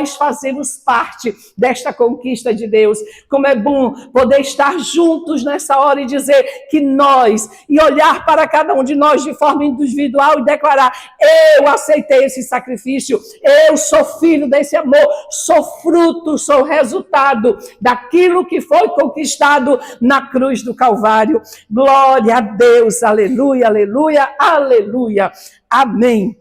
nós fazemos parte desta conquista de Deus. Como é bom poder estar juntos nessa hora e dizer que nós, e olhar para cada um de nós de forma individual e declarar: eu aceitei esse sacrifício, eu sou filho desse amor, sou fruto, sou resultado daquilo que foi conquistado na cruz do Calvário. Glória a Deus, aleluia, aleluia, aleluia, amém.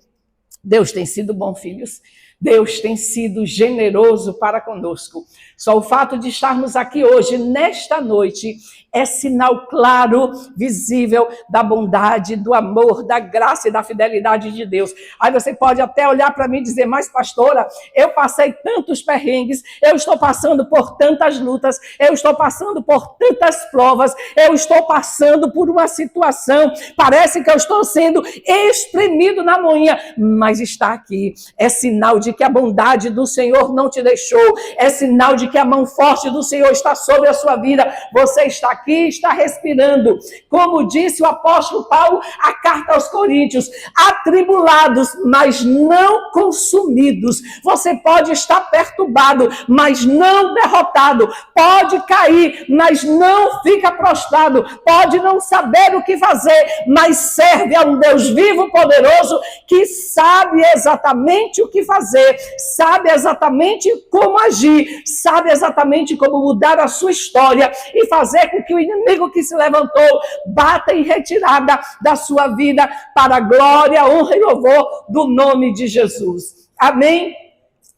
Deus tem sido bom, filhos. Deus tem sido generoso para conosco. Só o fato de estarmos aqui hoje, nesta noite, é sinal claro, visível da bondade, do amor, da graça e da fidelidade de Deus. Aí você pode até olhar para mim e dizer: mas pastora, eu passei tantos perrengues, eu estou passando por tantas lutas, eu estou passando por tantas provas, eu estou passando por uma situação, parece que eu estou sendo espremido na moinha, mas está aqui. É sinal de que a bondade do Senhor não te deixou, é sinal de que a mão forte do Senhor está sobre a sua vida. Você está aqui, está respirando. Como disse o apóstolo Paulo, a carta aos Coríntios: atribulados, mas não consumidos. Você pode estar perturbado, mas não derrotado. Pode cair, mas não fica prostrado. Pode não saber o que fazer, mas serve a um Deus vivo, poderoso, que sabe exatamente o que fazer, sabe exatamente como agir, sabe exatamente como mudar a sua história e fazer com que o inimigo que se levantou bata em retirada da sua vida, para a glória, honra e louvor do nome de Jesus. Amém?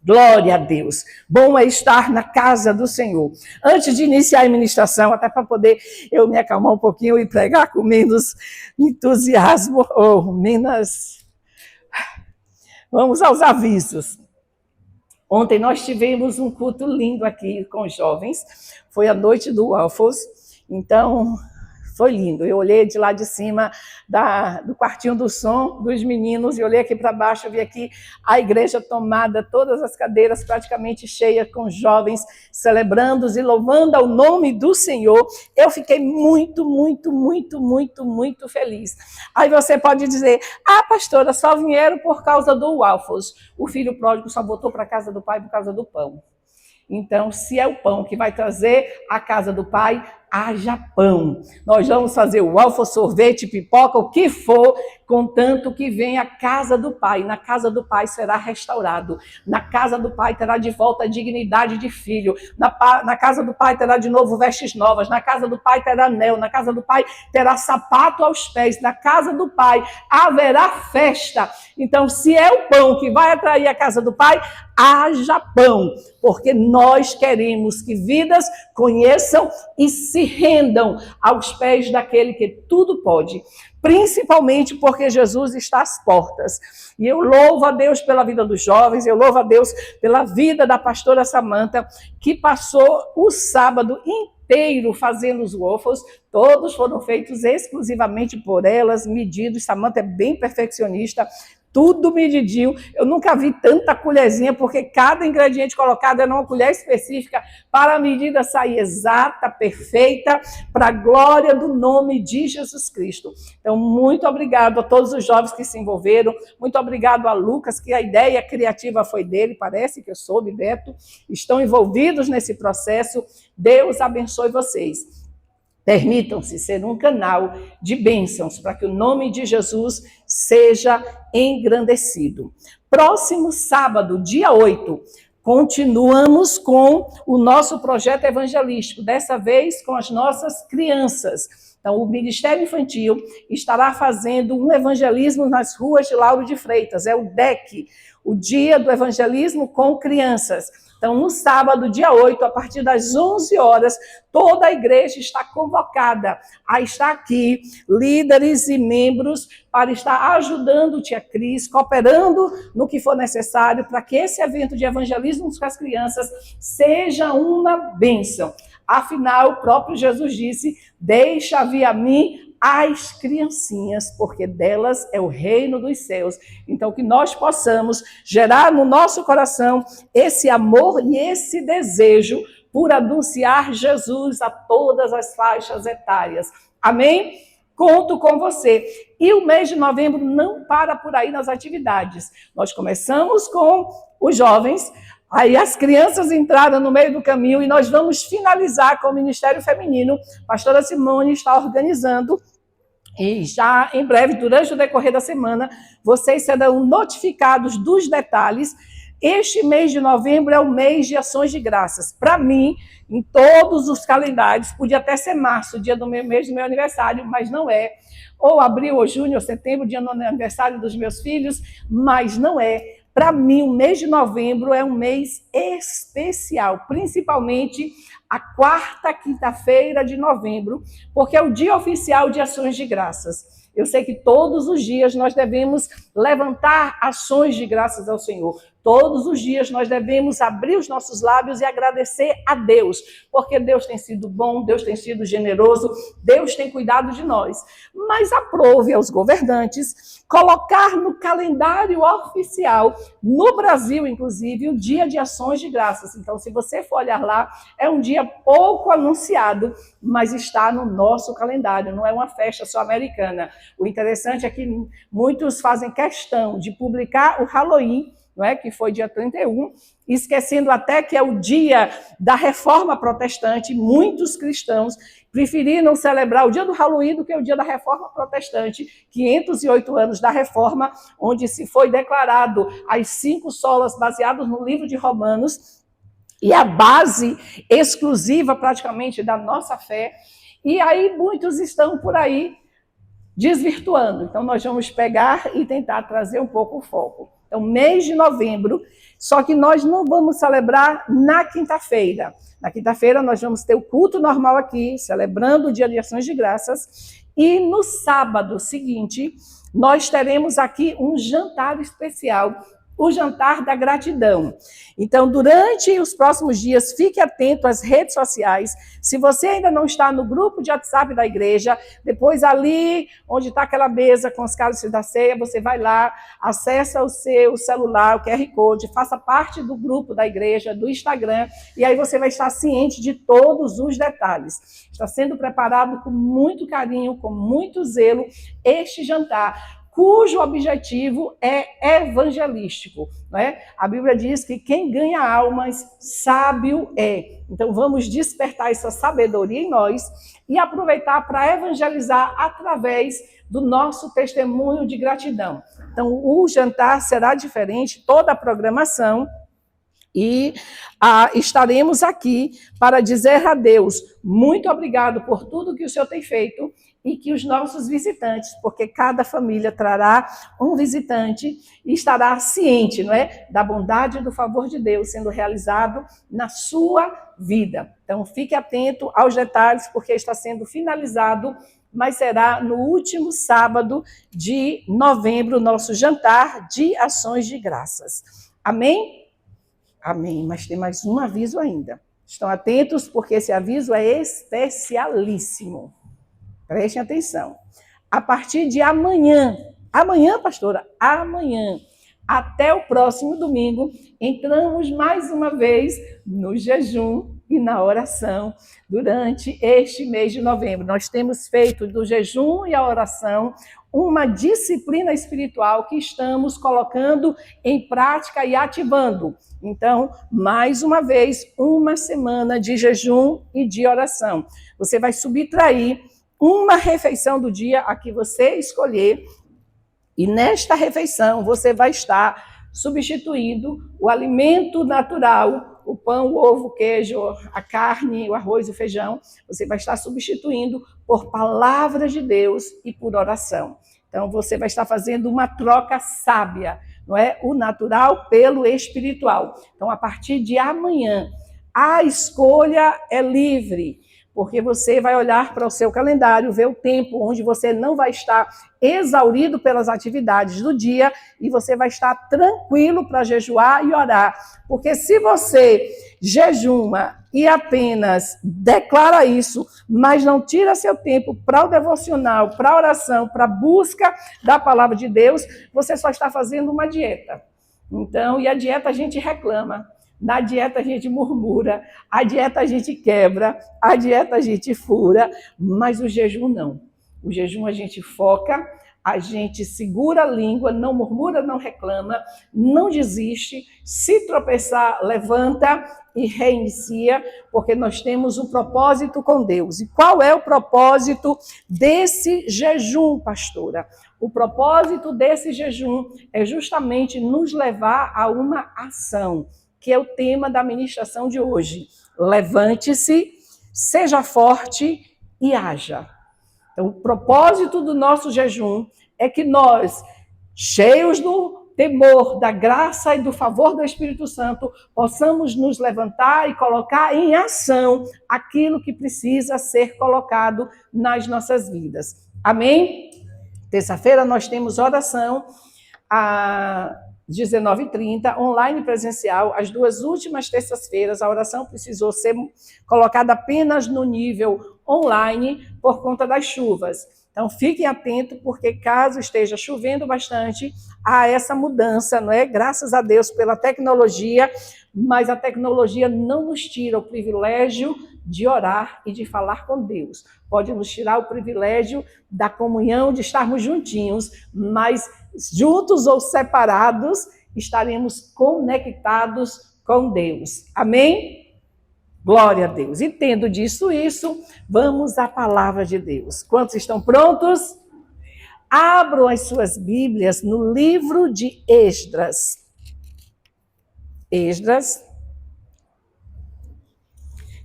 Glória a Deus. Bom é estar na casa do Senhor. Antes de iniciar a ministração, até para poder eu me acalmar um pouquinho e pregar com menos entusiasmo, ou menos... Vamos aos avisos. Ontem nós tivemos um culto lindo aqui com os jovens. Foi a noite do Waffles. Então, foi lindo. Eu olhei de lá de cima do quartinho do som dos meninos e olhei aqui para baixo, eu vi aqui a igreja tomada, todas as cadeiras praticamente cheias com jovens celebrando e louvando ao nome do Senhor. Eu fiquei muito, muito, muito, muito, muito feliz. Aí você pode dizer: ah, pastora, só vieram por causa do Waffles. O filho pródigo só voltou para a casa do pai por causa do pão. Então, se é o pão que vai trazer a casa do pai, haja pão. Nós vamos fazer o waffle, sorvete, pipoca, o que for, contanto que venha a casa do pai. Na casa do pai será restaurado. Na casa do pai terá de volta a dignidade de filho. Na casa do pai terá de novo vestes novas. Na casa do pai terá anel. Na casa do pai terá sapato aos pés. Na casa do pai haverá festa. Então, se é o pão que vai atrair a casa do pai, haja pão, porque nós queremos que vidas conheçam e se rendam aos pés daquele que tudo pode, principalmente porque Jesus está às portas. E eu louvo a Deus pela vida dos jovens, eu louvo a Deus pela vida da pastora Samanta, que passou o sábado inteiro fazendo os waffles. Todos foram feitos exclusivamente por elas, medidos. Samanta é bem perfeccionista, tudo medidinho. Eu nunca vi tanta colherzinha, porque cada ingrediente colocado era uma colher específica para a medida sair exata, perfeita, para a glória do nome de Jesus Cristo. Então, muito obrigado a todos os jovens que se envolveram, muito obrigado a Lucas, que a ideia criativa foi dele, parece que eu soube, Beto, estão envolvidos nesse processo. Deus abençoe vocês. Permitam-se ser um canal de bênçãos para que o nome de Jesus seja engrandecido. Próximo sábado, dia 8, continuamos com o nosso projeto evangelístico, dessa vez com as nossas crianças. Então, o Ministério Infantil estará fazendo um evangelismo nas ruas de Lauro de Freitas, é o DEC, o Dia do Evangelismo com Crianças. Então, no sábado, dia 8, a partir das 11 horas, toda a igreja está convocada a estar aqui, líderes e membros, para estar ajudando Tia Cris, cooperando no que for necessário, para que esse evento de evangelismo com as crianças seja uma bênção. Afinal, o próprio Jesus disse: deixa vir a mim as criancinhas, porque delas é o reino dos céus. Então, que nós possamos gerar no nosso coração esse amor e esse desejo por anunciar Jesus a todas as faixas etárias. Amém? Conto com você. E o mês de novembro não para por aí nas atividades. Nós começamos com os jovens. Aí as crianças entraram no meio do caminho e nós vamos finalizar com o Ministério Feminino. A pastora Simone está organizando e já em breve, durante o decorrer da semana, vocês serão notificados dos detalhes. Este mês de novembro é o mês de ações de graças. Para mim, em todos os calendários, podia até ser março, dia do mês do meu aniversário, mas não é. Ou abril, ou junho, ou setembro, dia do aniversário dos meus filhos, mas não é. Para mim, o mês de novembro é um mês especial, principalmente a quarta quinta-feira de novembro, porque é o dia oficial de ações de graças. Eu sei que todos os dias nós devemos levantar ações de graças ao Senhor. Todos os dias nós devemos abrir os nossos lábios e agradecer a Deus, porque Deus tem sido bom, Deus tem sido generoso, Deus tem cuidado de nós. Mas aprove aos governantes colocar no calendário oficial, no Brasil, inclusive, o Dia de Ações de Graças. Então, se você for olhar lá, é um dia pouco anunciado, mas está no nosso calendário, não é uma festa só americana. O interessante é que muitos fazem questão de publicar o Halloween, não é? Que foi dia 31, esquecendo até que é o dia da Reforma Protestante. Muitos cristãos preferiram celebrar o dia do Halloween do que o dia da Reforma Protestante, 508 anos da Reforma, onde se foi declarado as 5 solas baseadas no livro de Romanos, e a base exclusiva praticamente da nossa fé. E aí muitos estão por aí desvirtuando. Então nós vamos pegar e tentar trazer um pouco o foco. Então, mês de novembro, só que nós não vamos celebrar na quinta-feira. Na quinta-feira nós vamos ter o culto normal aqui, celebrando o Dia de Ações de Graças, e no sábado seguinte nós teremos aqui um jantar especial, o jantar da gratidão. Então, durante os próximos dias, fique atento às redes sociais. Se você ainda não está no grupo de WhatsApp da igreja, depois ali, onde está aquela mesa com os cálices da ceia, você vai lá, acessa o seu celular, o QR Code, faça parte do grupo da igreja, do Instagram, e aí você vai estar ciente de todos os detalhes. Está sendo preparado com muito carinho, com muito zelo, este jantar, cujo objetivo é evangelístico. Né? A Bíblia diz que quem ganha almas, sábio é. Então, vamos despertar essa sabedoria em nós e aproveitar para evangelizar através do nosso testemunho de gratidão. Então, o jantar será diferente, toda a programação, e estaremos aqui para dizer a Deus muito obrigado por tudo que o Senhor tem feito, e que os nossos visitantes, porque cada família trará um visitante e estará ciente, não é, da bondade e do favor de Deus sendo realizado na sua vida. Então, fique atento aos detalhes, porque está sendo finalizado, mas será no último sábado de novembro, nosso jantar de ações de graças. Amém? Amém. Mas tem mais um aviso ainda. Estão atentos, porque esse aviso é especialíssimo. Prestem atenção. A partir de amanhã, pastora, amanhã, até o próximo domingo, entramos mais uma vez no jejum e na oração durante este mês de novembro. Nós temos feito do jejum e a oração uma disciplina espiritual que estamos colocando em prática e ativando. Então, mais uma vez, uma semana de jejum e de oração. Você vai subtrair uma refeição do dia a que você escolher, e nesta refeição você vai estar substituindo o alimento natural, o pão, o ovo, o queijo, a carne, o arroz, o feijão. Você vai estar substituindo por palavras de Deus e por oração. Então, você vai estar fazendo uma troca sábia, não é? O natural pelo espiritual. Então, a partir de amanhã, a escolha é livre, porque você vai olhar para o seu calendário, ver o tempo onde você não vai estar exaurido pelas atividades do dia e você vai estar tranquilo para jejuar e orar. Porque se você jejuma e apenas declara isso, mas não tira seu tempo para o devocional, para a oração, para a busca da palavra de Deus, você só está fazendo uma dieta. Então, e a dieta a gente reclama. Na dieta a gente murmura, a dieta a gente quebra, a dieta a gente fura, mas o jejum não. O jejum a gente foca, a gente segura a língua, não murmura, não reclama, não desiste, se tropeçar, levanta e reinicia, porque nós temos um propósito com Deus. E qual é o propósito desse jejum, pastora? O propósito desse jejum é justamente nos levar a uma ação, que é o tema da ministração de hoje. Levante-se, seja forte e haja. Então, o propósito do nosso jejum é que nós, cheios do temor, da graça e do favor do Espírito Santo, possamos nos levantar e colocar em ação aquilo que precisa ser colocado nas nossas vidas. Amém? Terça-feira nós temos oração às 19h30, online e presencial. As duas últimas terças-feiras, a oração precisou ser colocada apenas no nível online por conta das chuvas. Então, fiquem atentos, porque caso esteja chovendo bastante, há essa mudança, não é? Graças a Deus pela tecnologia, mas a tecnologia não nos tira o privilégio de orar e de falar com Deus. Pode nos tirar o privilégio da comunhão, de estarmos juntinhos, mas juntos ou separados, estaremos conectados com Deus. Amém? Glória a Deus. E tendo dito isso, vamos à palavra de Deus. Quantos estão prontos? Abram as suas Bíblias no livro de Esdras. Esdras,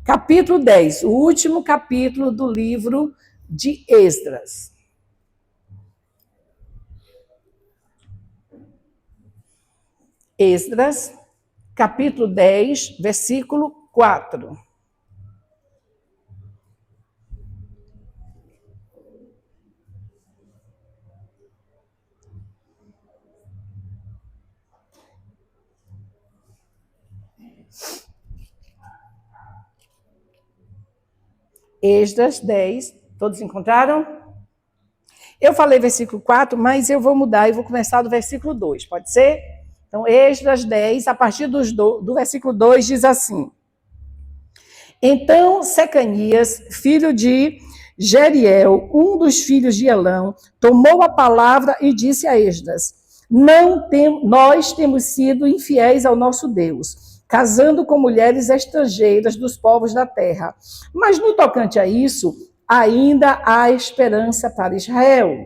capítulo 10, o último capítulo do livro de Esdras. Esdras, capítulo 10, versículo 4. Esdras 10, todos encontraram? Eu falei versículo 4, mas eu vou mudar e vou começar do versículo 2, pode ser? Então, Esdras 10, a partir do versículo 2, diz assim: Então Secanias, filho de Jeriel, um dos filhos de Elão, tomou a palavra e disse a Esdras: Nós temos sido infiéis ao nosso Deus, casando com mulheres estrangeiras dos povos da terra. Mas no tocante a isso, ainda há esperança para Israel.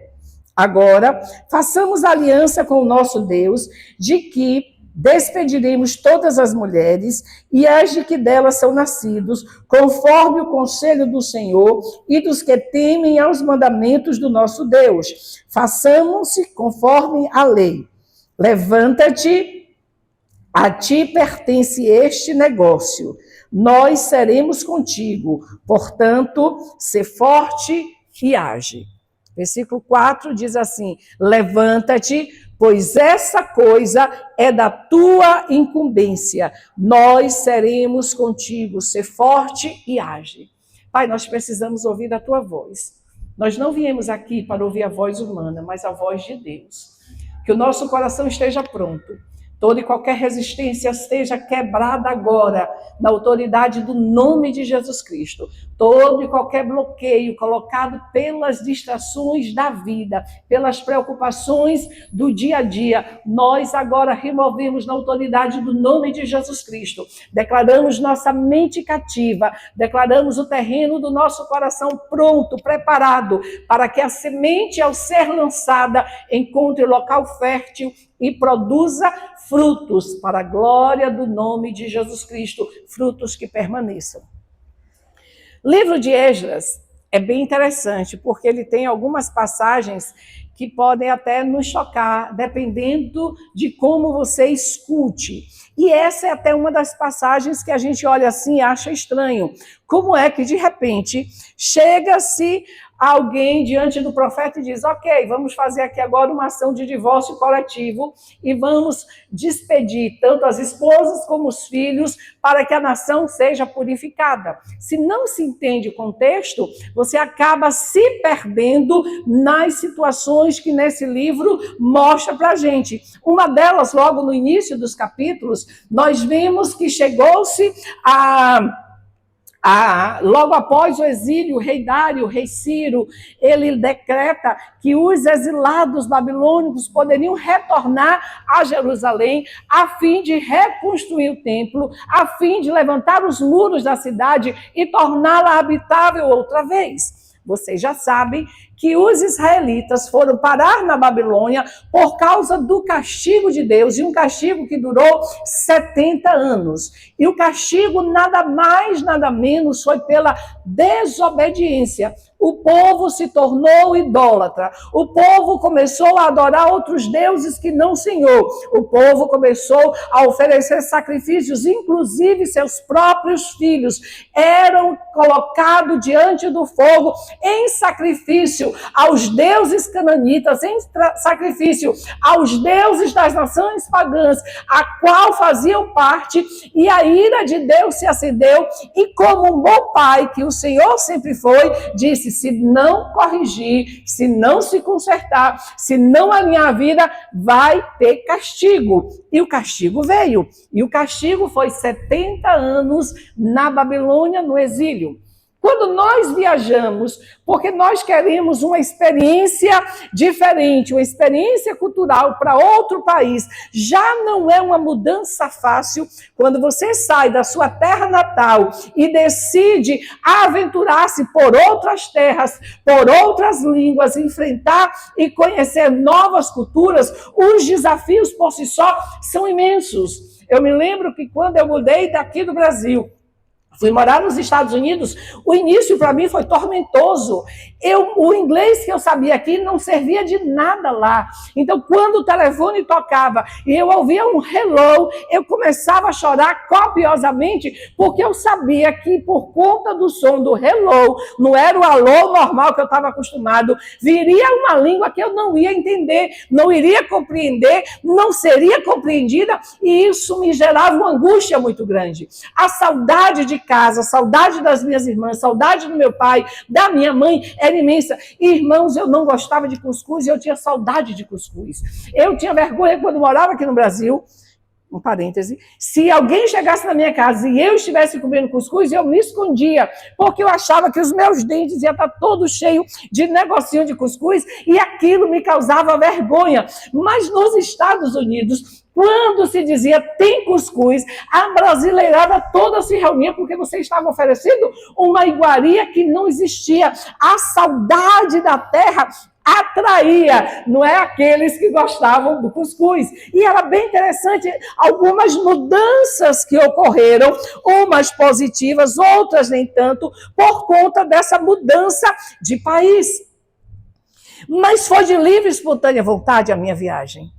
Agora, façamos aliança com o nosso Deus, de que despediremos todas as mulheres e as de que delas são nascidos, conforme o conselho do Senhor e dos que temem aos mandamentos do nosso Deus. Façamos-se conforme a lei. Levanta-te, a ti pertence este negócio. Nós seremos contigo. Portanto, sê forte e age. Versículo 4 diz assim: Levanta-te, pois essa coisa é da tua incumbência. Nós seremos contigo. Sê forte e age. Pai, nós precisamos ouvir a tua voz. Nós não viemos aqui para ouvir a voz humana, mas a voz de Deus. Que o nosso coração esteja pronto. Toda e qualquer resistência seja quebrada agora, na autoridade do nome de Jesus Cristo. Todo e qualquer bloqueio colocado pelas distrações da vida, pelas preocupações do dia a dia, nós agora removemos na autoridade do nome de Jesus Cristo. Declaramos nossa mente cativa, declaramos o terreno do nosso coração pronto, preparado, para que a semente, ao ser lançada, encontre local fértil e produza frutos para a glória do nome de Jesus Cristo, frutos que permaneçam. O livro de Esdras é bem interessante, porque ele tem algumas passagens que podem até nos chocar, dependendo de como você escute. E essa é até uma das passagens que a gente olha assim e acha estranho. Como é que, de repente, chega-se alguém diante do profeta e diz: ok, vamos fazer aqui agora uma ação de divórcio coletivo e vamos despedir tanto as esposas como os filhos para que a nação seja purificada. Se não se entende o contexto, você acaba se perdendo nas situações que nesse livro mostra para a gente. Uma delas, logo no início dos capítulos, nós vemos que chegou-se Logo após o exílio, o rei Dário, o rei Ciro, ele decreta que os exilados babilônicos poderiam retornar a Jerusalém a fim de reconstruir o templo, a fim de levantar os muros da cidade e torná-la habitável outra vez. Vocês já sabem que os israelitas foram parar na Babilônia por causa do castigo de Deus, e um castigo que durou 70 anos. E o castigo nada mais, nada menos foi pela desobediência. O povo se tornou idólatra. O povo começou a adorar outros deuses que não o Senhor. O povo começou a oferecer sacrifícios, inclusive seus próprios filhos eram colocados diante do fogo em sacrifício aos deuses cananitas, em sacrifício aos deuses das nações pagãs, a qual faziam parte, e a ira de Deus se acendeu, e como um bom pai, que o Senhor sempre foi, disse: se não corrigir, se não se consertar, se não alinhar a vida, vai ter castigo. E o castigo veio. E o castigo foi 70 anos na Babilônia, no exílio. Quando nós viajamos, porque nós queremos uma experiência diferente, uma experiência cultural para outro país, já não é uma mudança fácil quando você sai da sua terra natal e decide aventurar-se por outras terras, por outras línguas, enfrentar e conhecer novas culturas. Os desafios por si só são imensos. Eu me lembro que quando eu mudei daqui do Brasil, fui morar nos Estados Unidos, o início para mim foi tormentoso. O inglês que eu sabia aqui não servia de nada lá. Então, quando o telefone tocava e eu ouvia um hello, eu começava a chorar copiosamente, porque eu sabia que por conta do som do hello, não era o alô normal que eu estava acostumado, viria uma língua que eu não ia entender, não iria compreender, não seria compreendida, e isso me gerava uma angústia muito grande. A saudade de casa, saudade das minhas irmãs, saudade do meu pai, da minha mãe, era imensa. Irmãos, eu não gostava de cuscuz e eu tinha saudade de cuscuz. Eu tinha vergonha quando morava aqui no Brasil, um parêntese, se alguém chegasse na minha casa e eu estivesse comendo cuscuz, eu me escondia, porque eu achava que os meus dentes iam estar todos cheios de negocinho de cuscuz e aquilo me causava vergonha. Mas nos Estados Unidos, quando se dizia tem cuscuz, a brasileirada toda se reunia porque você estava oferecendo uma iguaria que não existia. A saudade da terra atraía, não é aqueles que gostavam do cuscuz. E era bem interessante algumas mudanças que ocorreram, umas positivas, outras nem tanto, por conta dessa mudança de país. Mas foi de livre e espontânea vontade a minha viagem.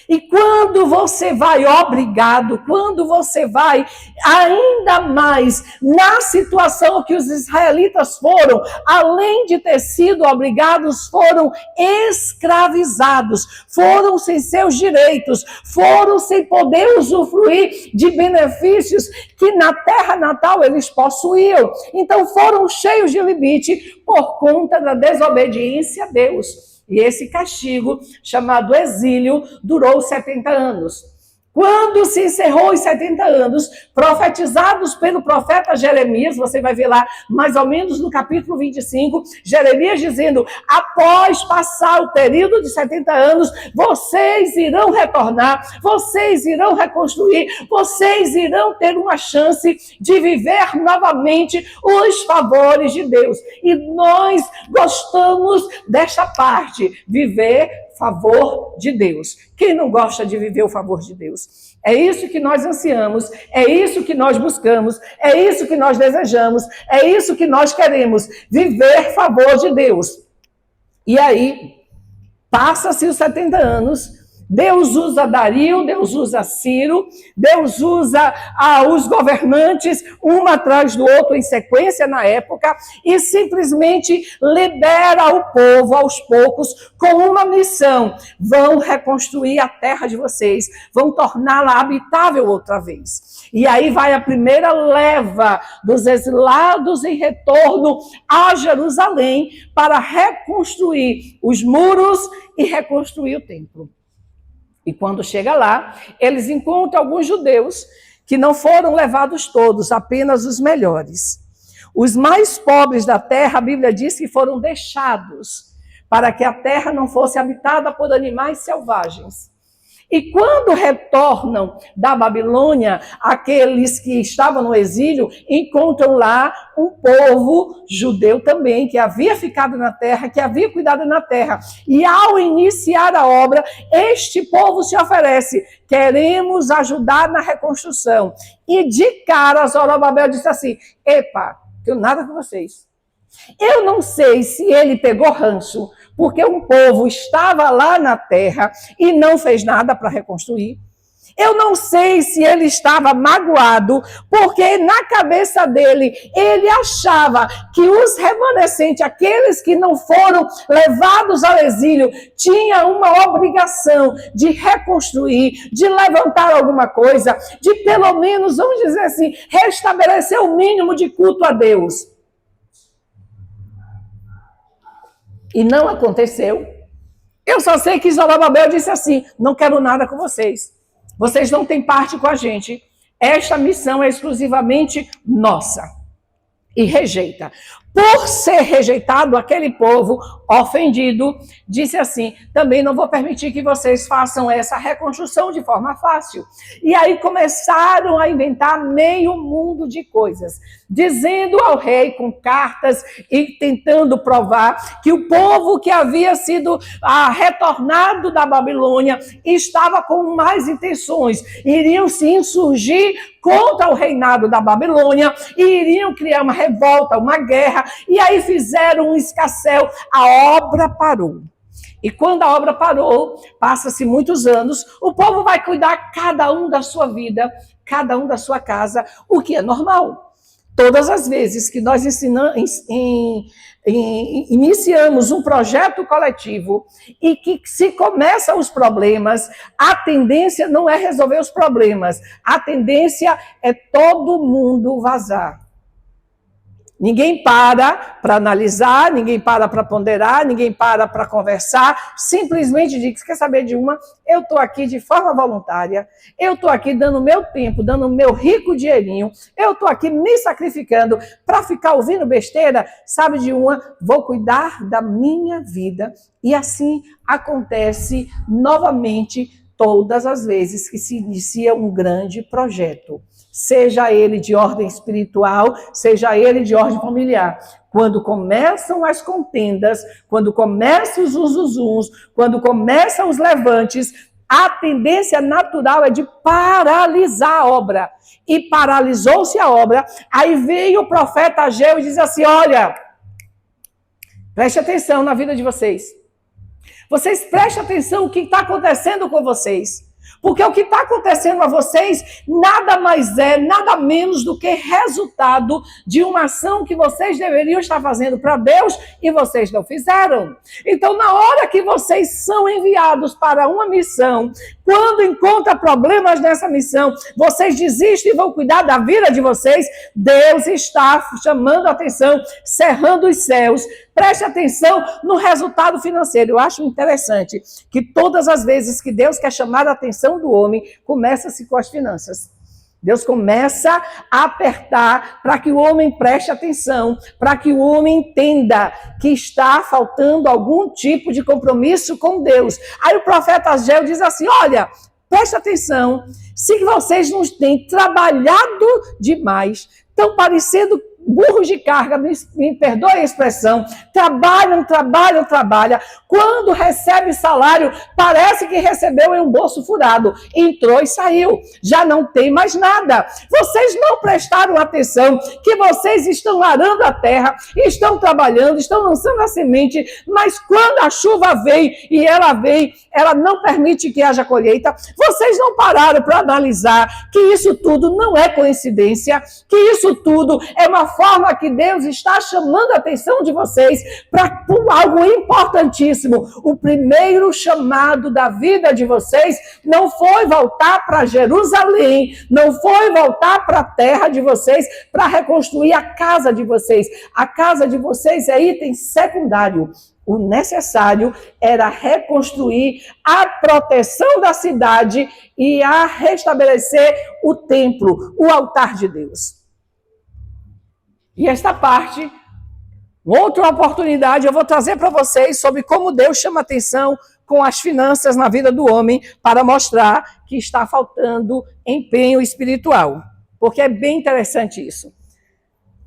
E quando você vai obrigado, quando você vai ainda mais na situação que os israelitas foram, além de ter sido obrigados, foram escravizados, foram sem seus direitos, foram sem poder usufruir de benefícios que na terra natal eles possuíam. Então foram cheios de limite por conta da desobediência a Deus. E esse castigo, chamado exílio, durou 70 anos. Quando se encerrou os 70 anos, profetizados pelo profeta Jeremias, você vai ver lá, mais ou menos no capítulo 25, Jeremias dizendo, após passar o período de 70 anos, vocês irão retornar, vocês irão reconstruir, vocês irão ter uma chance de viver novamente os favores de Deus. E nós gostamos desta parte, viver favor de Deus. Quem não gosta de viver o favor de Deus? É isso que nós ansiamos, é isso que nós buscamos, é isso que nós desejamos, é isso que nós queremos, viver favor de Deus. E aí, passa-se os 70 anos, Deus usa Dario, Deus usa Ciro, Deus usa os governantes, um atrás do outro em sequência na época, e simplesmente libera o povo aos poucos com uma missão. Vão reconstruir a terra de vocês, vão torná-la habitável outra vez. E aí vai a primeira leva dos exilados em retorno a Jerusalém para reconstruir os muros e reconstruir o templo. E quando chega lá, eles encontram alguns judeus que não foram levados todos, apenas os melhores. Os mais pobres da terra, a Bíblia diz que foram deixados para que a terra não fosse habitada por animais selvagens. E quando retornam da Babilônia, aqueles que estavam no exílio encontram lá um povo judeu também, que havia ficado na terra, que havia cuidado na terra. E ao iniciar a obra, este povo se oferece: queremos ajudar na reconstrução. E de cara, Zorobabel disse assim: epa, não tenho nada com vocês. Eu não sei se ele pegou ranço, porque um povo estava lá na terra e não fez nada para reconstruir. Eu não sei se ele estava magoado, porque na cabeça dele, ele achava que os remanescentes, aqueles que não foram levados ao exílio, tinham uma obrigação de reconstruir, de levantar alguma coisa, de pelo menos, vamos dizer assim, restabelecer o mínimo de culto a Deus. E não aconteceu. Eu só sei que Zorobabel disse assim: não quero nada com vocês. Vocês não têm parte com a gente. Esta missão é exclusivamente nossa. E rejeita. Por ser rejeitado, aquele povo ofendido disse assim: também não vou permitir que vocês façam essa reconstrução de forma fácil. E aí começaram a inventar meio mundo de coisas, dizendo ao rei com cartas e tentando provar que o povo que havia sido retornado da Babilônia estava com mais intenções, iriam se insurgir contra o reinado da Babilônia e iriam criar uma revolta, uma guerra. E aí fizeram um escarcéu, a obra parou. E quando a obra parou, passa-se muitos anos, o povo vai cuidar cada um da sua vida, cada um da sua casa, o que é normal. Todas as vezes que nós iniciamos um projeto coletivo e que se começam os problemas, a tendência não é resolver os problemas, a tendência é todo mundo vazar. Ninguém para analisar, ninguém para ponderar, ninguém para conversar, simplesmente diz: quer saber de uma? Eu estou aqui de forma voluntária, eu estou aqui dando meu tempo, dando meu rico dinheirinho, eu estou aqui me sacrificando para ficar ouvindo besteira, sabe de uma? Vou cuidar da minha vida. E assim acontece novamente todas as vezes que se inicia um grande projeto. Seja ele de ordem espiritual, seja ele de ordem familiar. Quando começam as contendas, quando começam os zuzuns, quando começam os levantes, a tendência natural é de paralisar a obra. E paralisou-se a obra, aí veio o profeta Ageu e diz assim: olha, preste atenção na vida de vocês. Vocês prestem atenção no que está acontecendo com vocês. Porque o que está acontecendo a vocês nada mais é, nada menos do que resultado de uma ação que vocês deveriam estar fazendo para Deus e vocês não fizeram. Então, na hora que vocês são enviados para uma missão, quando encontram problemas nessa missão, vocês desistem e vão cuidar da vida de vocês, Deus está chamando a atenção, cerrando os céus. Preste atenção no resultado financeiro. Eu acho interessante que todas as vezes que Deus quer chamar a atenção do homem, começa-se com as finanças. Deus começa a apertar para que o homem preste atenção, para que o homem entenda que está faltando algum tipo de compromisso com Deus. Aí o profeta Ageu diz assim: olha, preste atenção, se vocês não têm trabalhado demais, estão parecendo burros de carga, me perdoe a expressão, trabalham. Quando recebe salário, parece que recebeu em um bolso furado. Entrou e saiu. Já não tem mais nada. Vocês não prestaram atenção que vocês estão arando a terra, estão trabalhando, estão lançando a semente, mas quando a chuva vem, ela não permite que haja colheita. Vocês não pararam para analisar que isso tudo não é coincidência, que isso tudo é uma forma que Deus está chamando a atenção de vocês para algo importantíssimo. O primeiro chamado da vida de vocês não foi voltar para Jerusalém, não foi voltar para a terra de vocês para reconstruir a casa de vocês. A casa de vocês é item secundário. O necessário era reconstruir a proteção da cidade e a restabelecer o templo, o altar de Deus. E esta parte, outra oportunidade, eu vou trazer para vocês sobre como Deus chama atenção com as finanças na vida do homem para mostrar que está faltando empenho espiritual. Porque é bem interessante isso.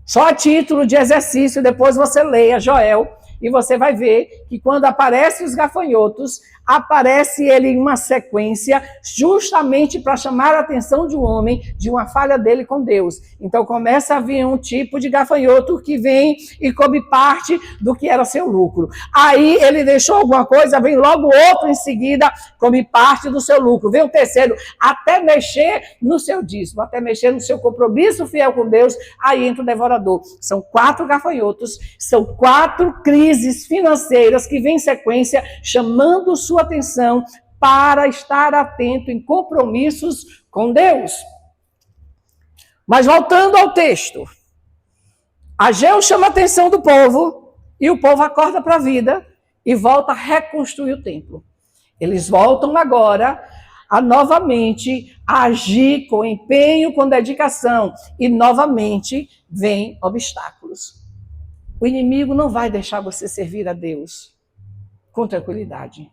Só a título de exercício, depois você leia Joel e você vai ver que quando aparecem os gafanhotos, aparece ele em uma sequência justamente para chamar a atenção de um homem de uma falha dele com Deus. Então começa a vir um tipo de gafanhoto que vem e come parte do que era seu lucro. Aí ele deixou alguma coisa, vem logo outro em seguida, come parte do seu lucro. Vem o terceiro, até mexer no seu dízimo, até mexer no seu compromisso fiel com Deus, aí entra o devorador. São 4 gafanhotos, são 4 crises financeiras que vêm em sequência, chamando sua atenção para estar atento em compromissos com Deus. Mas voltando ao texto, Ageu chama a atenção do povo e o povo acorda para a vida e volta a reconstruir o templo. Eles voltam agora a novamente agir com empenho, com dedicação e novamente vêm obstáculos. O inimigo não vai deixar você servir a Deus com tranquilidade.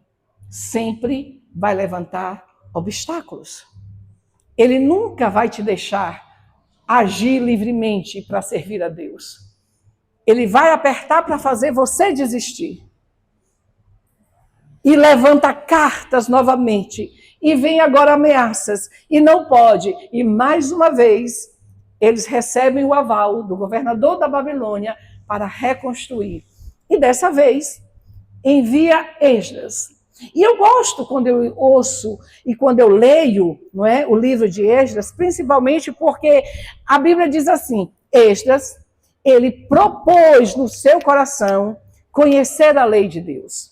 Sempre vai levantar obstáculos. Ele nunca vai te deixar agir livremente para servir a Deus. Ele vai apertar para fazer você desistir. E levanta cartas novamente. E vem agora ameaças. E não pode. E mais uma vez, eles recebem o aval do governador da Babilônia para reconstruir. E dessa vez, envia Esdras. E eu gosto quando eu ouço e quando eu leio, não é, o livro de Esdras, principalmente porque a Bíblia diz assim, Esdras, ele propôs no seu coração conhecer a lei de Deus.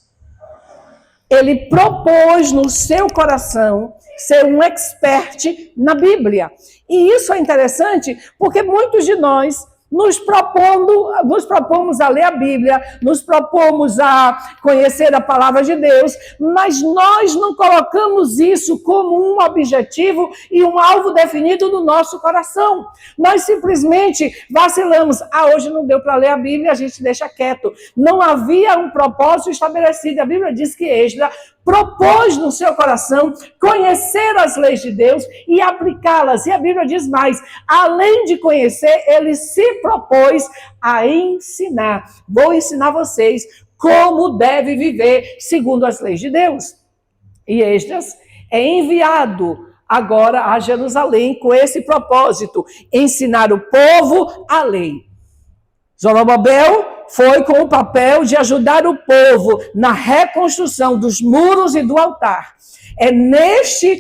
Ele propôs no seu coração ser um expert na Bíblia. E isso é interessante porque muitos de nós nos propomos a ler a Bíblia, nos propomos a conhecer a palavra de Deus, mas nós não colocamos isso como um objetivo e um alvo definido no nosso coração. Nós simplesmente vacilamos. Hoje não deu para ler a Bíblia, a gente deixa quieto. Não havia um propósito estabelecido. A Bíblia diz que Esdras propôs no seu coração conhecer as leis de Deus e aplicá-las. E a Bíblia diz mais, além de conhecer, ele se propôs a ensinar. Vou ensinar vocês como deve viver segundo as leis de Deus. E Esdras é enviado agora a Jerusalém com esse propósito, ensinar o povo a lei. Zorobabel foi com o papel de ajudar o povo na reconstrução dos muros e do altar. É nesse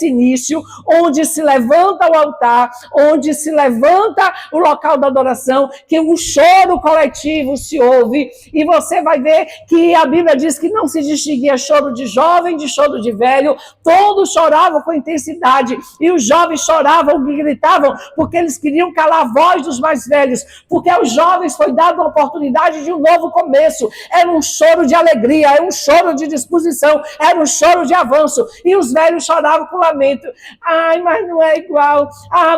início, onde se levanta o altar, onde se levanta o local da adoração, que o choro coletivo se ouve, e você vai ver que a Bíblia diz que não se distinguia choro de jovem, de choro de velho, todos choravam com intensidade, e os jovens choravam e gritavam, porque eles queriam calar a voz dos mais velhos, porque aos jovens foi dada a oportunidade de um novo começo, era um choro de alegria, era um choro de disposição, era um choro de avanço, e os velhos choravam com lamento. Ai, mas não é igual.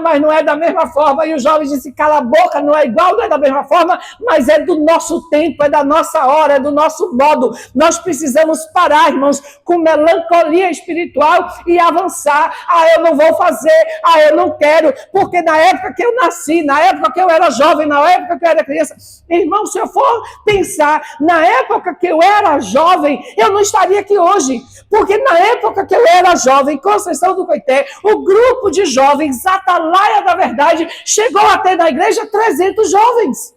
Mas não é da mesma forma. E os jovens disseram, cala a boca, não é igual, não é da mesma forma, mas é do nosso tempo, é da nossa hora, é do nosso modo. Nós precisamos parar, irmãos, com melancolia espiritual e avançar. Eu não vou fazer, eu não quero, porque na época que eu nasci, na época que eu era jovem, na época que eu era criança, irmão, se eu for pensar, na época que eu era jovem, eu não estaria aqui hoje. Porque na época que eu era jovem, Conceição do Coité, o grupo de jovens, Atalaia da Verdade, chegou a ter na igreja 300 jovens.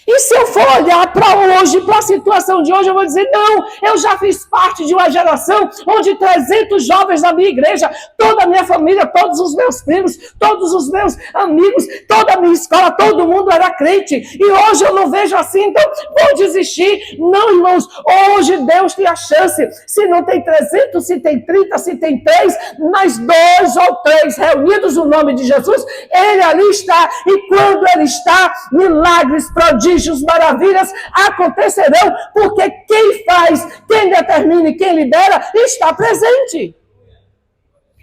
E se eu for olhar para hoje, para a situação de hoje, eu vou dizer, não, eu já fiz parte de uma geração onde 300 jovens na minha igreja, toda a minha família, todos os meus primos, todos os meus amigos, toda a minha escola, todo mundo era crente. E hoje eu não vejo assim, então vou desistir. Não, irmãos, hoje Deus tem a chance. Se não tem 300, se tem 30, se tem 3, mas 2 ou 3 reunidos no nome de Jesus, Ele ali está. E quando Ele está, milagres, prodígios, maravilhas acontecerão, porque quem faz, quem determina e quem lidera está presente.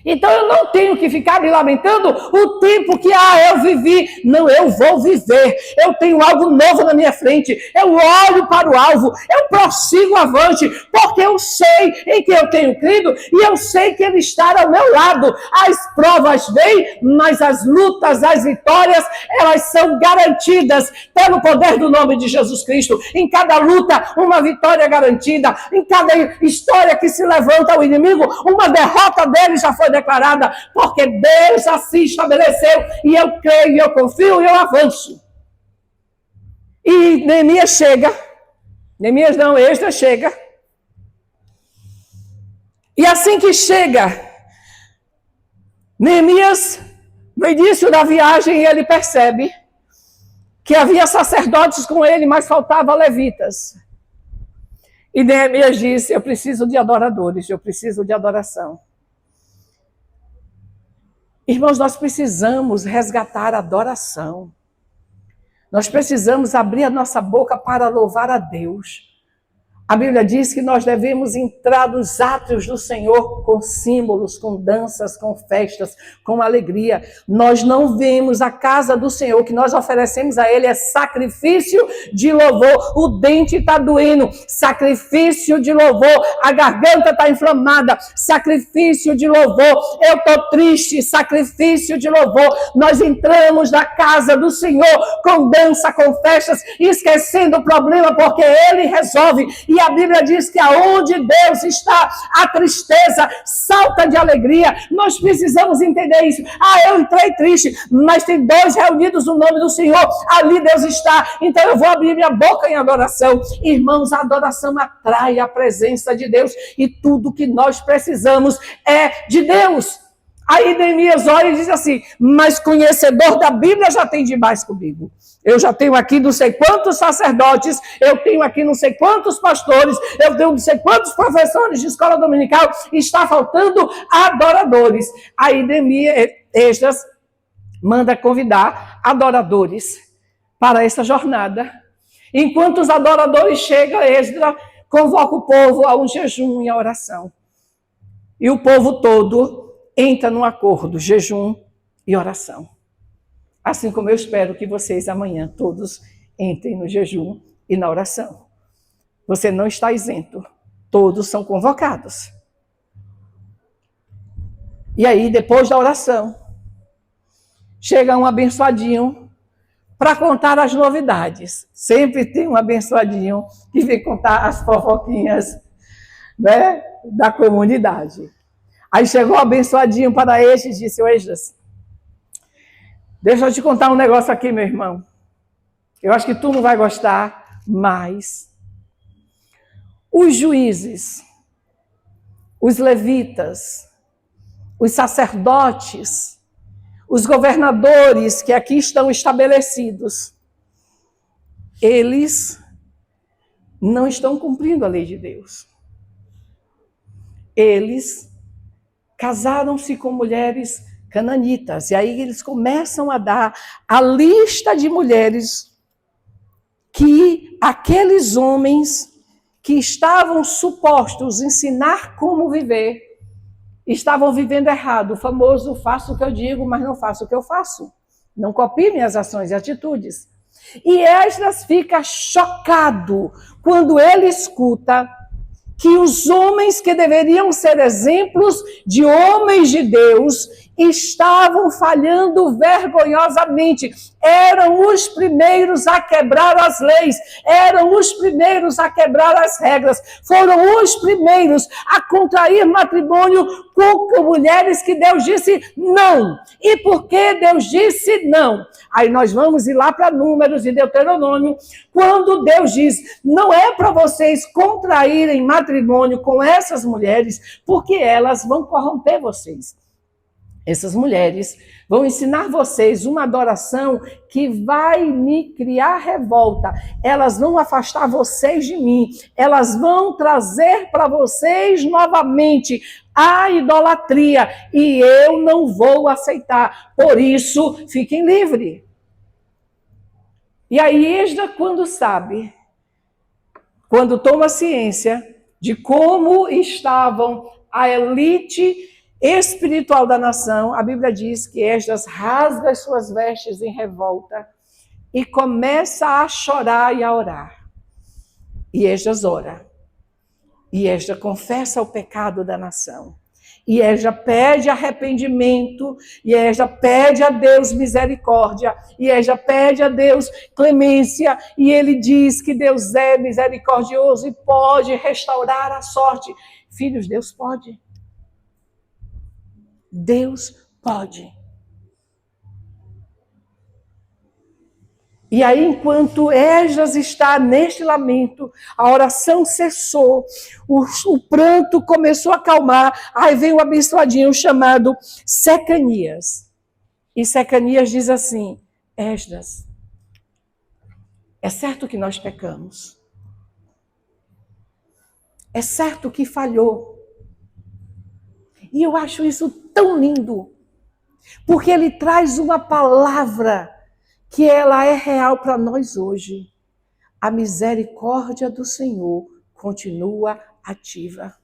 Então eu não tenho que ficar me lamentando o tempo que eu vivi. Não, eu vou viver. Eu tenho algo novo na minha frente. Eu olho para o alvo. Eu prossigo avante. Porque eu sei em que eu tenho crido. E eu sei que Ele está ao meu lado. As provas vêm, mas as lutas, as vitórias, elas são garantidas pelo poder do nome de Jesus Cristo. Em cada luta, uma vitória garantida. Em cada história que se levanta ao inimigo, uma derrota dele já foi declarada, porque Deus assim estabeleceu, e eu creio, e eu confio, e eu avanço. E Neemias chega, Esdras chega, e assim que chega, Neemias, no início da viagem, ele percebe que havia sacerdotes com ele, mas faltava levitas. E Neemias disse: eu preciso de adoradores, eu preciso de adoração. Irmãos, nós precisamos resgatar a adoração. Nós precisamos abrir a nossa boca para louvar a Deus. A Bíblia diz que nós devemos entrar nos átrios do Senhor com símbolos, com danças, com festas, com alegria. Nós não vemos a casa do Senhor, que nós oferecemos a Ele é sacrifício de louvor. O dente está doendo, sacrifício de louvor. A garganta está inflamada, sacrifício de louvor. Eu estou triste, sacrifício de louvor. Nós entramos na casa do Senhor com dança, com festas, esquecendo o problema, porque Ele resolve. E a Bíblia diz que aonde Deus está, a tristeza salta de alegria. Nós precisamos entender isso. Eu entrei triste, mas tem dois reunidos no nome do Senhor. Ali Deus está. Então eu vou abrir minha boca em adoração. Irmãos, a adoração atrai a presença de Deus. E tudo que nós precisamos é de Deus. Aí Neemias olha e diz assim: mas conhecedor da Bíblia já tem demais comigo. Eu já tenho aqui não sei quantos sacerdotes, eu tenho aqui não sei quantos pastores, eu tenho não sei quantos professores de escola dominical, está faltando adoradores. Aí Esdras manda convidar adoradores para essa jornada. Enquanto os adoradores chegam, Esdras convoca o povo a um jejum e a oração. E o povo todo entra num acordo, jejum e oração. Assim como eu espero que vocês amanhã todos entrem no jejum e na oração. Você não está isento. Todos são convocados. E aí, depois da oração, chega um abençoadinho para contar as novidades. Sempre tem um abençoadinho que vem contar as fofoquinhas, né, da comunidade. Aí chegou o abençoadinho para Esdras e disse: Esdras, deixa eu te contar um negócio aqui, meu irmão. Eu acho que tu não vai gostar, mas os juízes, os levitas, os sacerdotes, os governadores que aqui estão estabelecidos, eles não estão cumprindo a lei de Deus. Eles casaram-se com mulheres cananitas. E aí eles começam a dar a lista de mulheres que aqueles homens que estavam supostos ensinar como viver, estavam vivendo errado. O famoso faço o que eu digo, mas não faço o que eu faço. Não copie minhas ações e atitudes. E Esdras fica chocado quando ele escuta que os homens que deveriam ser exemplos de homens de Deus estavam falhando vergonhosamente. Eram os primeiros a quebrar as leis, eram os primeiros a quebrar as regras, foram os primeiros a contrair matrimônio com mulheres que Deus disse não. E por que Deus disse não? Aí nós vamos ir lá para Números e Deuteronômio, quando Deus diz: não é para vocês contraírem matrimônio com essas mulheres, porque elas vão corromper vocês. Essas mulheres vão ensinar vocês uma adoração que vai me criar revolta. Elas vão afastar vocês de mim. Elas vão trazer para vocês novamente a idolatria. E eu não vou aceitar. Por isso, fiquem livres. E aí, Esdras, quando toma ciência de como estavam a elite espiritual da nação, a Bíblia diz que Esdras rasga as suas vestes em revolta e começa a chorar e a orar. E Esdras ora. E Esdras confessa o pecado da nação. E Esdras pede arrependimento. E Esdras pede a Deus misericórdia. E Esdras pede a Deus clemência. E ele diz que Deus é misericordioso e pode restaurar a sorte. Filhos, Deus pode. Deus pode. E aí, enquanto Esdras está neste lamento, a oração cessou, o pranto começou a acalmar, aí vem o abençoadinho chamado Secanias. E Secanias diz assim: Esdras, é certo que nós pecamos. É certo que falhou. E eu acho isso tão lindo, porque ele traz uma palavra que ela é real para nós hoje. A misericórdia do Senhor continua ativa.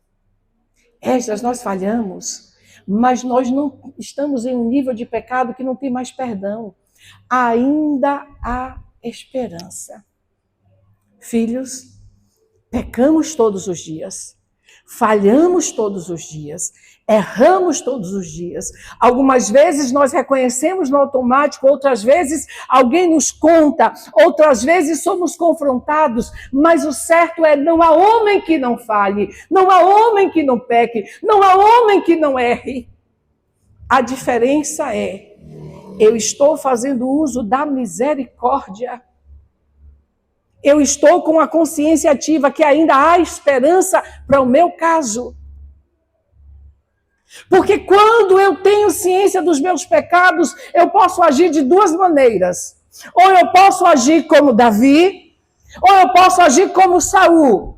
Esdras, nós falhamos, mas nós não estamos em um nível de pecado que não tem mais perdão. Ainda há esperança. Filhos, pecamos todos os dias, falhamos todos os dias, erramos todos os dias. Algumas vezes nós reconhecemos no automático, outras vezes alguém nos conta, outras vezes somos confrontados, mas o certo é: não há homem que não falhe, não há homem que não peque, não há homem que não erre. A diferença é: eu estou fazendo uso da misericórdia. Eu estou com a consciência ativa que ainda há esperança para o meu caso. Porque quando eu tenho ciência dos meus pecados, eu posso agir de duas maneiras. Ou eu posso agir como Davi, ou eu posso agir como Saul.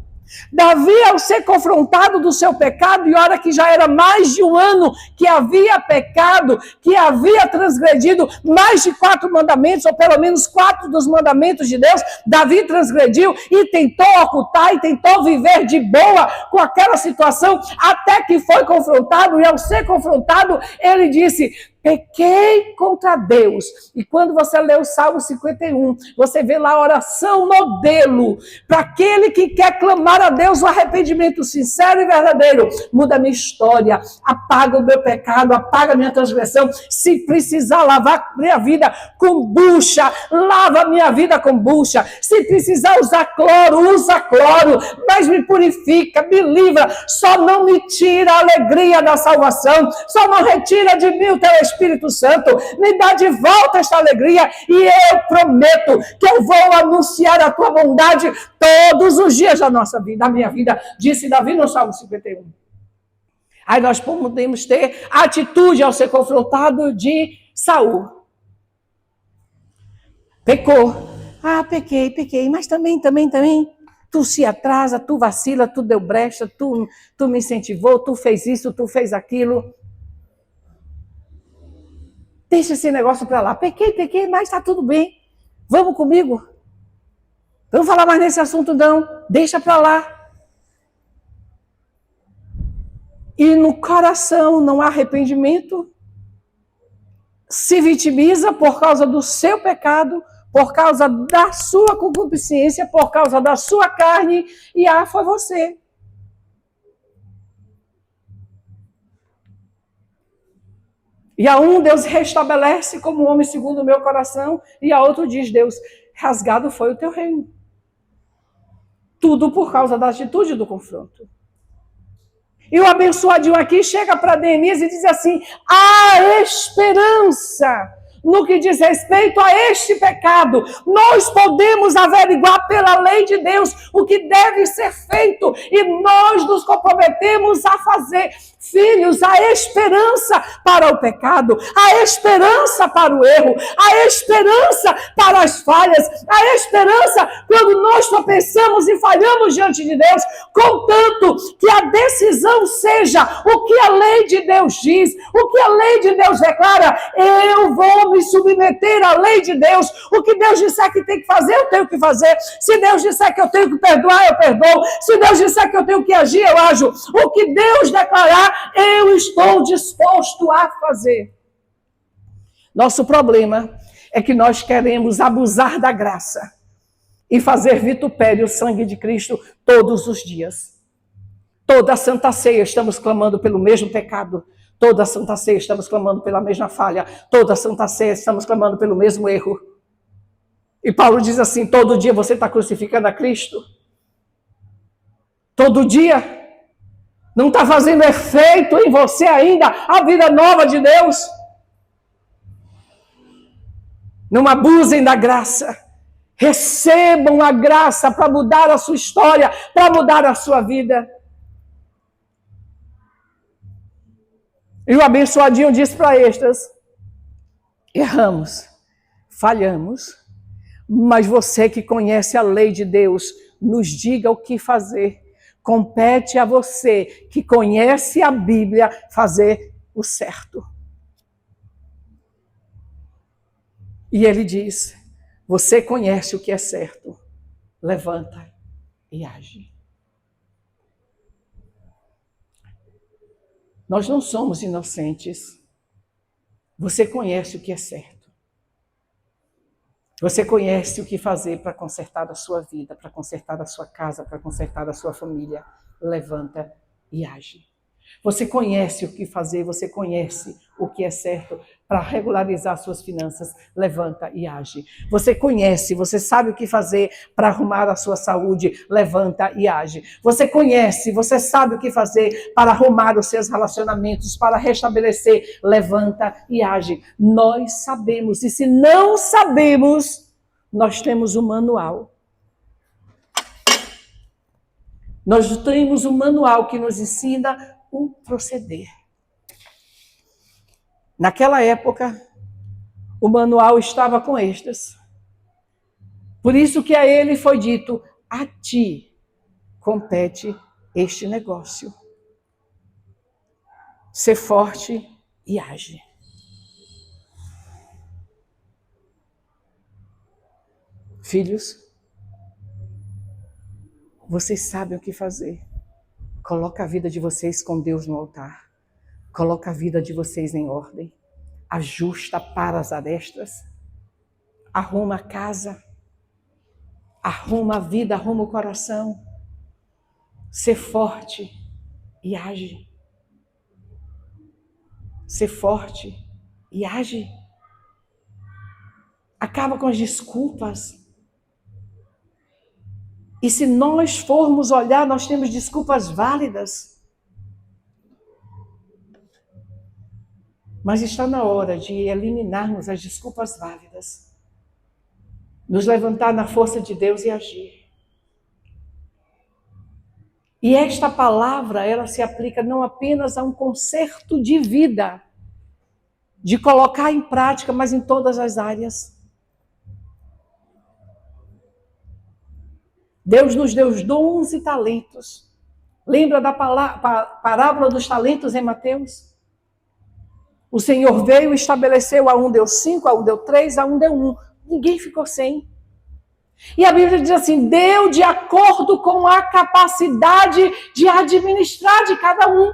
Davi, ao ser confrontado do seu pecado, e olha que já era mais de um ano que havia pecado, que havia transgredido mais de 4 mandamentos, ou pelo menos 4 dos mandamentos de Deus, Davi transgrediu e tentou ocultar e tentou viver de boa com aquela situação, até que foi confrontado, e ao ser confrontado, ele disse: pequei contra Deus. E quando você lê o Salmo 51, você vê lá a oração modelo para aquele que quer clamar a Deus o arrependimento sincero e verdadeiro. Muda a minha história, apaga o meu pecado, apaga a minha transgressão. Se precisar lavar minha vida com bucha, lava a minha vida com bucha. Se precisar usar cloro, usa cloro, mas me purifica, me livra. Só não me tira a alegria da salvação, só não retira de mim o teu Espírito Santo, me dá de volta esta alegria, e eu prometo que eu vou anunciar a tua bondade todos os dias da nossa vida, da minha vida, disse Davi no Salmo 51. Aí nós podemos ter a atitude ao ser confrontado de Saul. Pecou. Ah, pequei, mas também, tu se atrasa, tu vacila, tu deu brecha, tu me incentivou, tu fez isso, tu fez aquilo. Deixa esse negócio para lá. Pequei, mas está tudo bem. Vamos comigo? Vamos falar mais nesse assunto, não. Deixa para lá. E no coração não há arrependimento. Se vitimiza por causa do seu pecado, por causa da sua concupiscência, por causa da sua carne. E foi você. E a um Deus restabelece como homem segundo o meu coração, e a outro diz: Deus, rasgado foi o teu reino. Tudo por causa da atitude do confronto. E o abençoadinho aqui chega para Neemias e diz assim: há esperança no que diz respeito a este pecado. Nós podemos averiguar pela lei de Deus o que deve ser feito, e nós nos comprometemos a fazer. Filhos, há esperança para o pecado, há esperança para o erro, há esperança para as falhas, há esperança quando nós tropeçamos e falhamos diante de Deus, contanto que a decisão seja o que a lei de Deus diz, o que a lei de Deus declara. Eu vou vou me submeter à lei de Deus. O que Deus disser que tem que fazer, eu tenho que fazer. Se Deus disser que eu tenho que perdoar, eu perdoo. Se Deus disser que eu tenho que agir, eu ajo. O que Deus declarar, eu estou disposto a fazer. Nosso problema é que nós queremos abusar da graça e fazer vitupério o sangue de Cristo todos os dias. Toda a Santa Ceia estamos clamando pelo mesmo pecado. Toda a Santa Ceia estamos clamando pela mesma falha. Toda a Santa Ceia estamos clamando pelo mesmo erro. E Paulo diz assim, todo dia você está crucificando a Cristo? Todo dia? Não está fazendo efeito em você ainda a vida nova de Deus? Não abusem da graça. Recebam a graça para mudar a sua história, para mudar a sua vida. E o abençoadinho disse para estas, erramos, falhamos, mas você que conhece a lei de Deus, nos diga o que fazer. Compete a você que conhece a Bíblia fazer o certo. E ele diz, você conhece o que é certo, levanta e age. Nós não somos inocentes. Você conhece o que é certo. Você conhece o que fazer para consertar a sua vida, para consertar a sua casa, para consertar a sua família. Levanta e age. Você conhece o que fazer, você conhece o que é certo para regularizar suas finanças. Levanta e age. Você conhece, você sabe o que fazer para arrumar a sua saúde. Levanta e age. Você conhece, você sabe o que fazer para arrumar os seus relacionamentos, para restabelecer. Levanta e age. Nós sabemos, e se não sabemos, nós temos um manual. Nós temos um manual que nos ensina o proceder. Naquela época, o manual estava com estas. Por isso que a ele foi dito, a ti compete este negócio. Ser forte e age. Filhos, vocês sabem o que fazer. Coloca a vida de vocês com Deus no altar. Coloca a vida de vocês em ordem. Ajusta para as arestas. Arruma a casa. Arruma a vida, arruma o coração. Ser forte e age. Ser forte e age. Acaba com as desculpas. E se nós formos olhar, nós temos desculpas válidas. Mas está na hora de eliminarmos as desculpas válidas. Nos levantar na força de Deus e agir. E esta palavra, ela se aplica não apenas a um conserto de vida, de colocar em prática, mas em todas as áreas. Deus nos deu os dons e talentos. Lembra da parábola dos talentos em Mateus? O Senhor veio e estabeleceu, a um deu 5, a um deu 3, a um deu 1. Ninguém ficou sem. E a Bíblia diz assim, deu de acordo com a capacidade de administrar de cada um.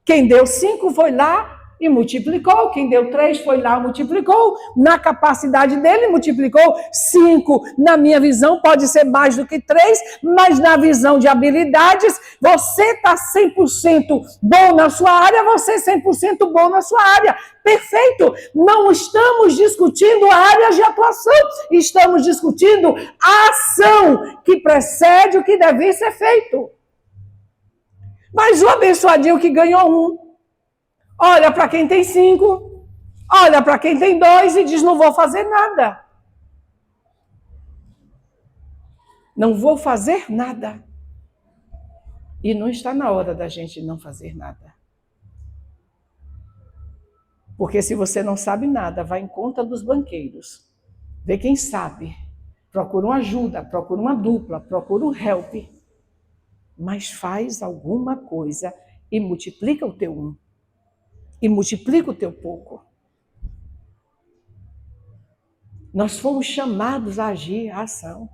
Quem deu 5 foi lá e multiplicou. Quem deu 3 foi lá e multiplicou. Na capacidade dele, multiplicou 5. Na minha visão, pode ser mais do que 3, mas na visão de habilidades, você está 100% bom na sua área, você 100% bom na sua área. Perfeito! Não estamos discutindo áreas de atuação, estamos discutindo a ação que precede o que deve ser feito. Mas o abençoadinho que ganhou 1, olha para quem tem 5, olha para quem tem 2 e diz, não vou fazer nada. Não vou fazer nada. E não está na hora da gente não fazer nada. Porque se você não sabe nada, vai em conta dos banqueiros. Vê quem sabe. Procura uma ajuda, procura uma dupla, procura um help. Mas faz alguma coisa e multiplica o teu 1. E multiplica o teu pouco. Nós fomos chamados a agir, a ação.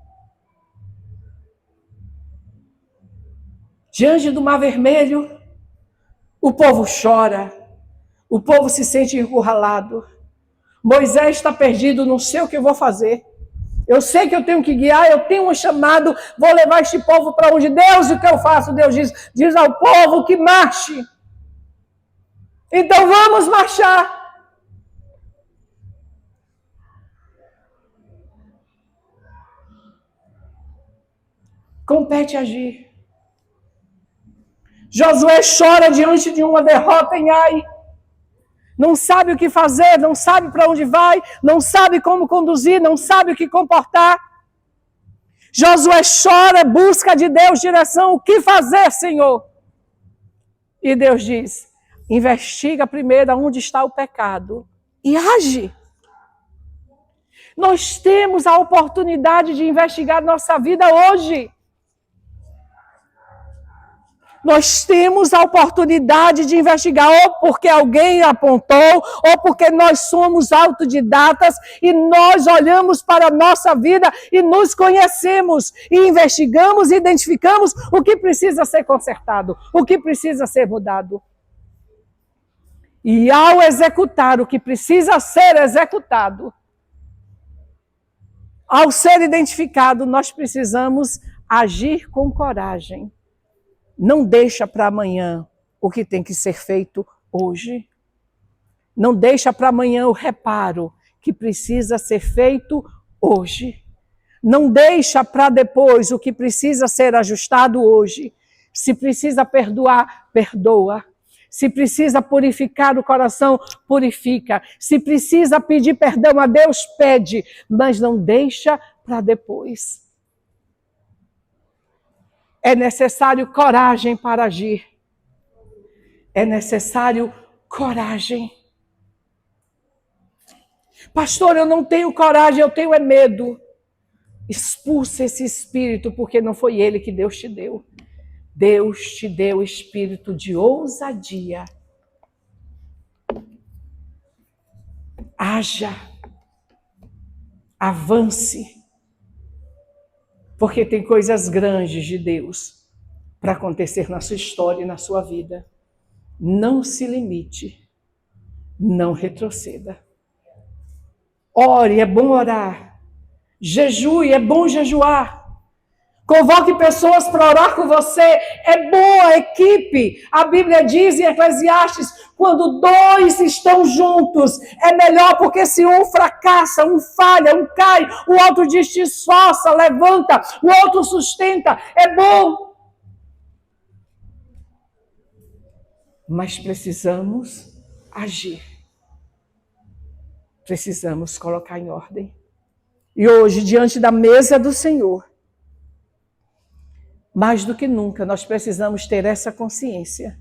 Diante do Mar Vermelho, o povo chora, o povo se sente encurralado. Moisés está perdido, não sei o que eu vou fazer. Eu sei que eu tenho que guiar, eu tenho um chamado, vou levar este povo para onde Deus, o que eu faço? Deus diz ao povo que marche. Então vamos marchar. Compete agir. Josué chora diante de uma derrota em Ai. Não sabe o que fazer, não sabe para onde vai, não sabe como conduzir, não sabe o que comportar. Josué chora, busca de Deus direção, o que fazer, Senhor? E Deus diz, investiga primeiro onde está o pecado e age. Nós temos a oportunidade de investigar nossa vida hoje. Nós temos a oportunidade de investigar, ou porque alguém apontou, ou porque nós somos autodidatas e nós olhamos para a nossa vida e nos conhecemos e investigamos e identificamos o que precisa ser consertado, o que precisa ser mudado. E ao executar o que precisa ser executado, ao ser identificado, nós precisamos agir com coragem. Não deixa para amanhã o que tem que ser feito hoje. Não deixa para amanhã o reparo que precisa ser feito hoje. Não deixa para depois o que precisa ser ajustado hoje. Se precisa perdoar, perdoa. Se precisa purificar o coração, purifica. Se precisa pedir perdão a Deus, pede. Mas não deixa para depois. É necessário coragem para agir. É necessário coragem. Pastor, eu não tenho coragem, eu tenho medo. Expulsa esse espírito, porque não foi ele que Deus te deu. Deus te deu espírito de ousadia. Haja. Avance. Porque tem coisas grandes de Deus para acontecer na sua história e na sua vida. Não se limite. Não retroceda. Ore, é bom orar. Jejue, é bom jejuar. Convoque pessoas para orar com você. É boa equipe. A Bíblia diz em Eclesiastes, quando dois estão juntos, é melhor, porque se um fracassa, um falha, um cai, o outro diz, te esforça, levanta, o outro sustenta. É bom. Mas precisamos agir. Precisamos colocar em ordem. E hoje, diante da mesa do Senhor, mais do que nunca, nós precisamos ter essa consciência